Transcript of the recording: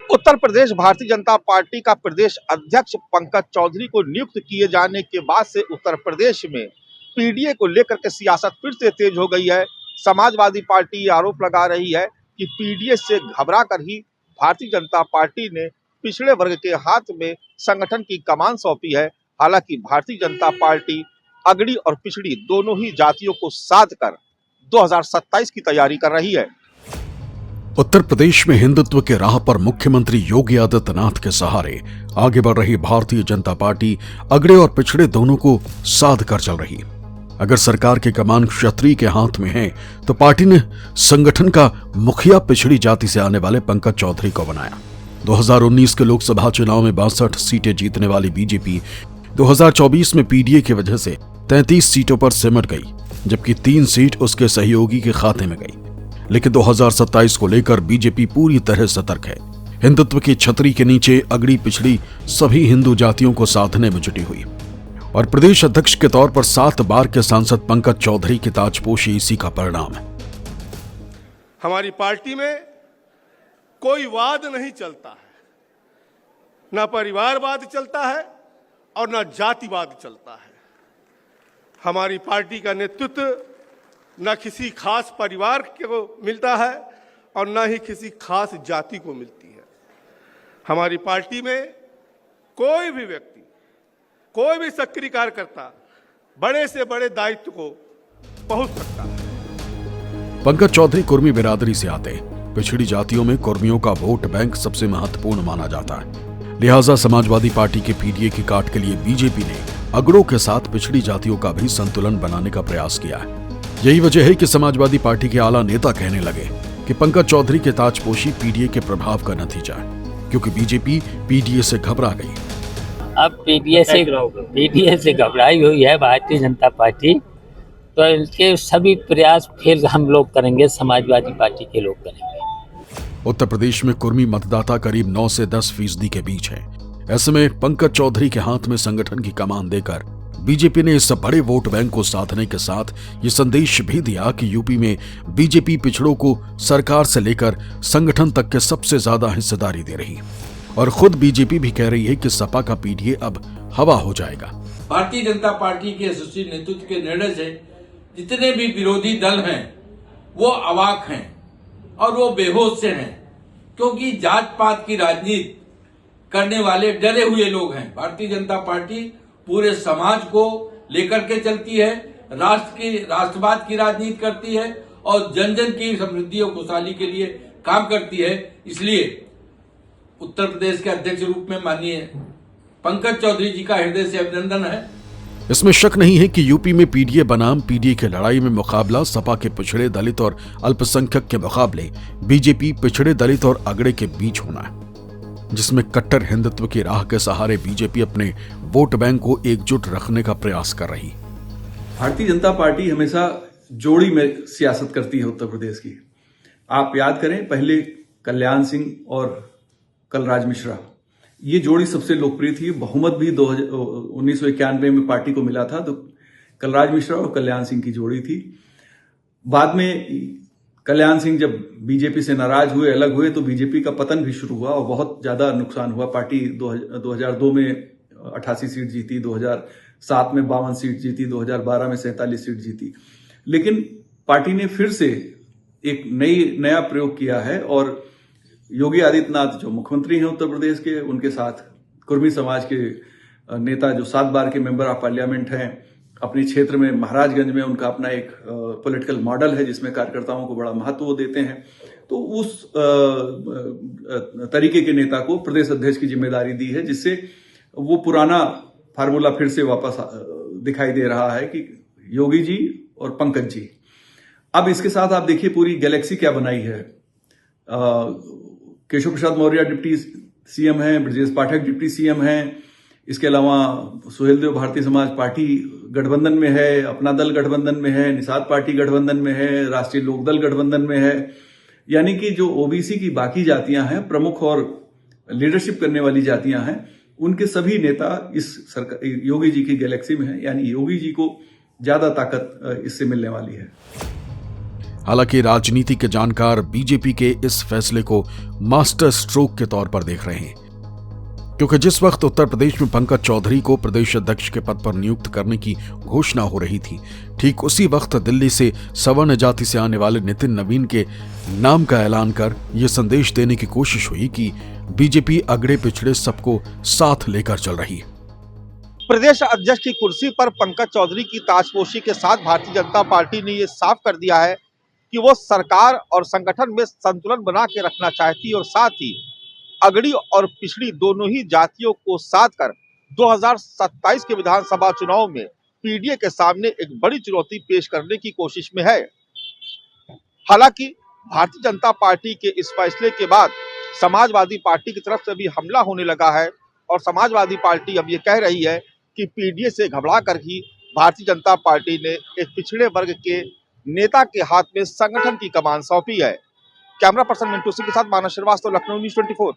Uttar Pradesh Bharatiya Janata party का प्रदेश अध्यक्ष पंकज चौधरी को नियुक्त किए जाने के बाद से उत्तर प्रदेश में पीडीए को लेकर के सियासत फिर से तेज हो गई है। समाजवादी पार्टी आरोप लगा रही है कि पीडीए से घबरा कर ही भारतीय जनता पार्टी ने पिछड़े वर्ग के हाथ में संगठन की कमान सौंपी है। हालांकि भारतीय जनता पार्टी अगड़ी और पिछड़ी दोनों ही जातियों को साध कर 2027 की तैयारी कर रही है। उत्तर प्रदेश में हिंदुत्व के राह पर मुख्यमंत्री योगी आदित्यनाथ के सहारे आगे बढ़ रही भारतीय जनता पार्टी अगड़े और पिछड़े दोनों को साध कर चल रही। अगर सरकार की कमान क्षत्रिय के हाथ में है तो पार्टी ने संगठन का मुखिया पिछड़ी जाति से आने वाले पंकज चौधरी को बनाया। 2019 के लोकसभा चुनाव में 62 सीटें जीतने वाली बीजेपी 2024 में पीडीए की वजह से 33 सीटों पर सिमट गई, जबकि 3 सीट उसके सहयोगी के खाते में गई। लेकिन 2027 को लेकर बीजेपी पूरी तरह सतर्क है। हिंदुत्व की छतरी के नीचे अगड़ी पिछड़ी सभी हिंदू जातियों को साधने में जुटी हुई और प्रदेश अध्यक्ष के तौर पर 7 बार के सांसद पंकज चौधरी की ताजपोशी इसी का परिणाम है। हमारी पार्टी में कोई वाद नहीं चलता है, ना परिवारवाद चलता है और ना जातिवाद चलता है। हमारी पार्टी का नेतृत्व न किसी खास परिवार को मिलता है और न ही किसी खास जाति को मिलती है। हमारी पार्टी में कोई भी व्यक्ति, कोई भी सक्रिय कार्यकर्ता बड़े से बड़े दायित्व को पहुंच सकता है। पंकज चौधरी कुर्मी बिरादरी से आते हैं। पिछड़ी जातियों में कुर्मियों का वोट बैंक सबसे महत्वपूर्ण माना जाता है। लिहाजा समाजवादी पार्टी के पीडीए की काट के लिए बीजेपी ने अगड़ों के साथ पिछड़ी जातियों का भी संतुलन बनाने का प्रयास किया है। यही वजह है कि समाजवादी पार्टी के आला नेता कहने लगे कि पंकज चौधरी के ताजपोशी पीडीए के प्रभाव का नतीजा है, क्योंकि बीजेपी पीडीए से घबरा गई। अब पीडीए से घबराई हुई है भारतीय जनता पार्टी, तो इनके सभी प्रयास फिर हम लोग करेंगे, समाजवादी पार्टी के लोग करेंगे। उत्तर प्रदेश में कुर्मी मतदाता करीब 9 से 10% के बीच है। ऐसे में पंकज चौधरी के हाथ में संगठन की कमान देकर बीजेपी ने इस बड़े वोट बैंक को साधने के साथ ये संदेश भी दिया कि यूपी में बीजेपी पिछड़ों को सरकार से लेकर संगठन तक के सबसे ज्यादा हिस्सेदारी दे रही है और खुद बीजेपी भी कह रही है कि सपा का पीडीए अब हवा हो जाएगा। भारतीय जनता पार्टी के यशस्वी नेतृत्व के निर्णय से जितने भी विरोधी दल हैं वो अवाक हैं और वो बेहोश से हैं, क्योंकि जात पात की राजनीति करने वाले डरे हुए लोग हैं। भारतीय जनता पार्टी पूरे समाज को लेकर के चलती है, राष्ट्रवाद की राजनीति करती है और जन जन की समृद्धि और खुशहाली के लिए काम करती है। इसलिए उत्तर प्रदेश के अध्यक्ष रूप में माननीय पंकज चौधरी जी का हृदय से अभिनंदन है। इसमें शक नहीं है कि यूपी में पीडीए बनाम पीडीए की लड़ाई में मुकाबला सपा के पिछड़े दलित और अल्पसंख्यक के मुकाबले बीजेपी पिछड़े दलित और अगड़े के बीच होना है, जिसमें कट्टर हिंदुत्व की राह के सहारे बीजेपी अपने वोट बैंक को एकजुट रखने का प्रयास कर रही। भारतीय जनता पार्टी हमेशा जोड़ी में सियासत करती है उत्तर प्रदेश की। आप याद करें, पहले कल्याण सिंह और कलराज मिश्रा, ये जोड़ी सबसे लोकप्रिय थी। बहुमत भी 1991 में पार्टी को मिला था, तो कलराज मिश्रा और कल्याण सिंह की जोड़ी थी। बाद में कल्याण सिंह जब बीजेपी से नाराज हुए, अलग हुए, तो बीजेपी का पतन भी शुरू हुआ और बहुत ज्यादा नुकसान हुआ। पार्टी 2002 में 88 सीट जीती, 2007 में 52 सीट जीती, 2012 में 47 सीट जीती। लेकिन पार्टी ने फिर से एक नया प्रयोग किया है और योगी आदित्यनाथ जो मुख्यमंत्री हैं उत्तर प्रदेश के, उनके साथ कुर्मी समाज के नेता जो 7 बार के मेंबर ऑफ पार्लियामेंट हैं, अपने क्षेत्र में महाराजगंज में उनका अपना एक पॉलिटिकल मॉडल है जिसमें कार्यकर्ताओं को बड़ा महत्व देते हैं। तो उस तरीके के नेता को प्रदेश अध्यक्ष की जिम्मेदारी दी है, जिससे वो पुराना फार्मूला फिर से वापस दिखाई दे रहा है कि योगी जी और पंकज जी। अब इसके साथ आप देखिए पूरी गैलेक्सी क्या बनाई है। केशव प्रसाद मौर्य डिप्टी सीएम हैं, ब्रजेश पाठक डिप्टी सीएम हैं, इसके अलावा सुहेलदेव भारतीय समाज पार्टी गठबंधन में है, अपना दल गठबंधन में है, निषाद पार्टी गठबंधन में है, राष्ट्रीय लोकदल गठबंधन में है। यानी कि जो ओबीसी की बाकी जातियां हैं, प्रमुख और लीडरशिप करने वाली जातियां हैं, उनके सभी नेता इस योगी जी की गैलेक्सी में है। यानी योगी जी को ज्यादा ताकत इससे मिलने वाली है। हालांकि राजनीति के जानकार बीजेपी के इस फैसले को मास्टर स्ट्रोक के तौर पर देख रहे हैं, क्योंकि जिस वक्त उत्तर प्रदेश में पंकज चौधरी को प्रदेश अध्यक्ष के पद पर नियुक्त करने की घोषणा हो रही थी, ठीक उसी वक्त दिल्ली से सवर्ण जाति से आने वाले नितिन नवीन के नाम का ऐलान कर यह संदेश देने की कोशिश हुई कि बीजेपी अगड़े पिछड़े सबको साथ लेकर चल रही है। प्रदेश अध्यक्ष की कुर्सी पर पंकज चौधरी की ताजपोशी के साथ भारतीय जनता पार्टी ने ये साफ कर दिया है कि वो सरकार और संगठन में संतुलन बना के रखना चाहती है और साथ ही अगड़ी और पिछड़ी दोनों ही जातियों को साथ कर 2027 के विधानसभा चुनाव में पीडीए के सामने एक बड़ी चुनौती पेश करने की कोशिश में है। हालांकि भारतीय जनता पार्टी के इस फैसले के बाद समाजवादी पार्टी की तरफ से भी हमला होने लगा है और समाजवादी पार्टी अब ये कह रही है कि पीडीए से घबरा कर ही भारतीय जनता पार्टी ने एक पिछड़े वर्ग के नेता के हाथ में संगठन की कमान सौंपी है। कैमरा पर्सन मिंटू सिंह के साथ मानस श्रीवास्तव, लखनऊ न्यूज़ 24।